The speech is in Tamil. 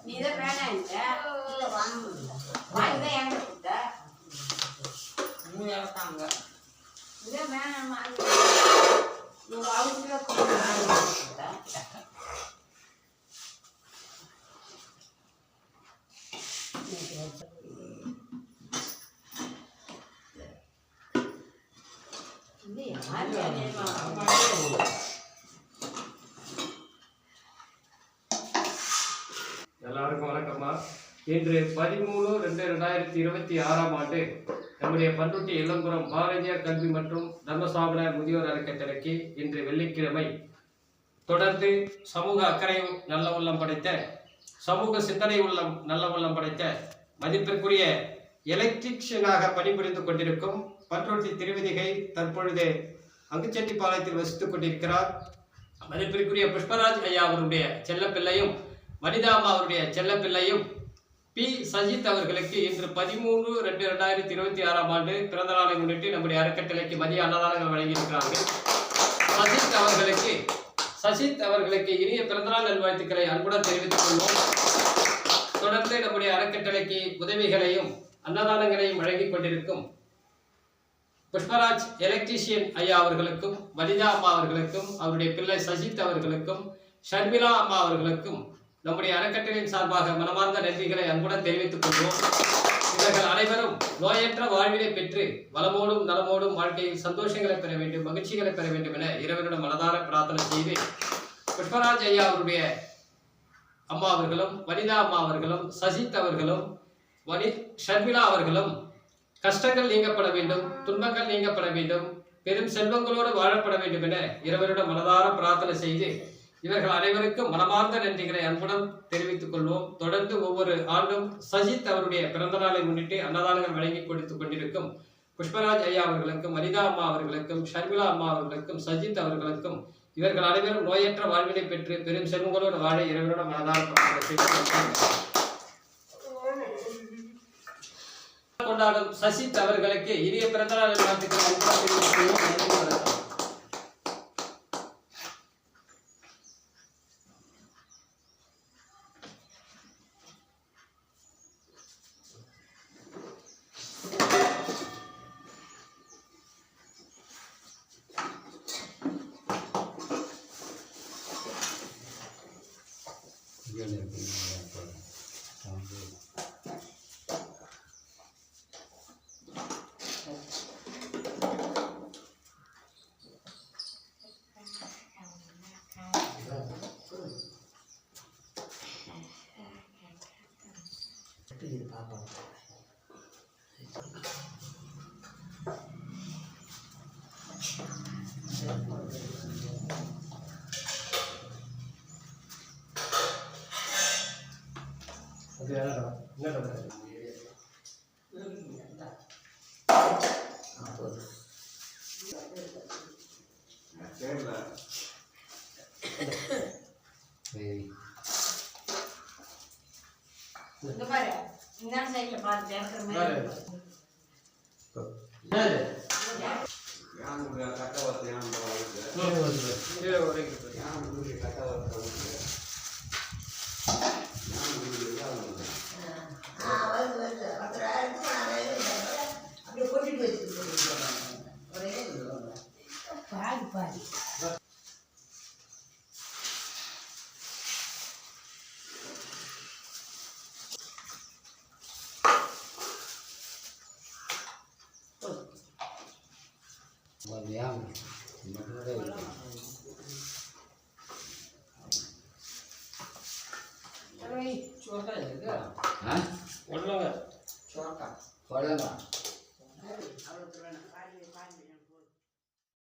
நீதான் வேணாம் இல்லை வாங்கி எங்க கொடுத்த தாங்க இதே வேணாம் எல்லாருக்கும் வணக்கம்மா. இன்று 13/2/2026 நம்முடைய பண்ருட்டி எல்லம்புரம் பாரதியார் கல்வி மற்றும் தர்மசாபன முதியோர் அறக்கட்டளைக்கு இன்று வெள்ளிக்கிழமை தொடர்ந்து சமூக அக்கறை நல்ல உள்ளம் படைத்த, சமூக சிந்தனை உள்ளம் நல்ல உள்ளம் படைத்த, மதிப்பிற்குரிய எலக்ட்ரிஷியனாக பணிபுரிந்து கொண்டிருக்கும் பண்ருட்டி திருவிதிகை தற்பொழுது அங்குச்செட்டிப்பாளையத்தில் வசித்துக் கொண்டிருக்கிறார் மதிப்பிற்குரிய புஷ்பராஜ் ஐயா அவருடைய செல்லப்பிள்ளையும் வனிதாமா அவருடைய செல்லப்பிள்ளையும் பி சஜித் அவர்களுக்கு இன்று 13/2/2026 பிறந்த நாளை முன்னிட்டு நம்முடைய அறக்கட்டளைக்கு மதிய அன்னதானங்கள் வழங்கியிருக்கிறார்கள். சஜித் அவர்களுக்கு இனிய பிறந்தநாள் நல்வாழ்த்துக்களை அன்புடன் தெரிவித்துக் கொள்வோம். தொடர்ந்து நம்முடைய அறக்கட்டளைக்கு உதவிகளையும் அன்னதானங்களையும் வழங்கிக் கொண்டிருக்கும் புஷ்பராஜ் எலக்ட்ரிஷியன் ஐயா அவர்களுக்கும், வனிதா அம்மா அவர்களுக்கும், அவருடைய பிள்ளை சஜித் அவர்களுக்கும், ஷர்மிளா அம்மா அவர்களுக்கும் நம்முடைய அறக்கட்டளையின் சார்பாக மனமார்ந்த நன்றிகளை அன்புடன் தெரிவித்துக் கொள்வோம். இவர்கள் அனைவரும் நோயற்ற வாழ்வினை பெற்று வளமோடும் நலமோடும் வாழ்க்கையில் சந்தோஷங்களை பெற வேண்டும், மகிழ்ச்சிகளை பெற வேண்டும் என இறைவனிடம் மனதார பிரார்த்தனை செய்து, புஷ்பராஜ் ஐயா அவருடைய அம்மா அவர்களும், வனிதா அம்மா அவர்களும், சஜித் அவர்களும், ஷர்மிளா அவர்களும் கஷ்டங்கள் நீங்கப்பட வேண்டும், துன்பங்கள் நீங்கப்பட வேண்டும், பெரும் செல்வங்களோடு வாழப்பட வேண்டும் என இறைவனிடம் மனதார பிரார்த்தனை செய்து இவர்கள் அனைவருக்கும் மனமார்ந்த நன்றிகளை அன்புடன் தெரிவித்துக் கொள்வோம். தொடர்ந்து ஒவ்வொரு ஆண்டும் சஜித் அவருடைய பிறந்த நாளை முன்னிட்டு அன்னதானங்கள் வழங்கி கொடுத்துக் கொண்டிருக்கும் புஷ்பராஜ் ஐயா அவர்களுக்கும், வனிதா அம்மா அவர்களுக்கும், ஷர்மிளா அம்மா அவர்களுக்கும், சஜித் அவர்களுக்கும் இவர்கள் அனைவரும் நோயற்ற வாழ்வினை பெற்று பெரும் செல்வங்களோடு வாழ இறைவனோட மனதார கொண்டாடும் சஜித் அவர்களுக்கு இனிய பிறந்த நாள் வாழ்த்துக்கள் அன்புடன் தெரிவித்துக் கொள்வோம். छोटा है क्या? हाँ? छोटा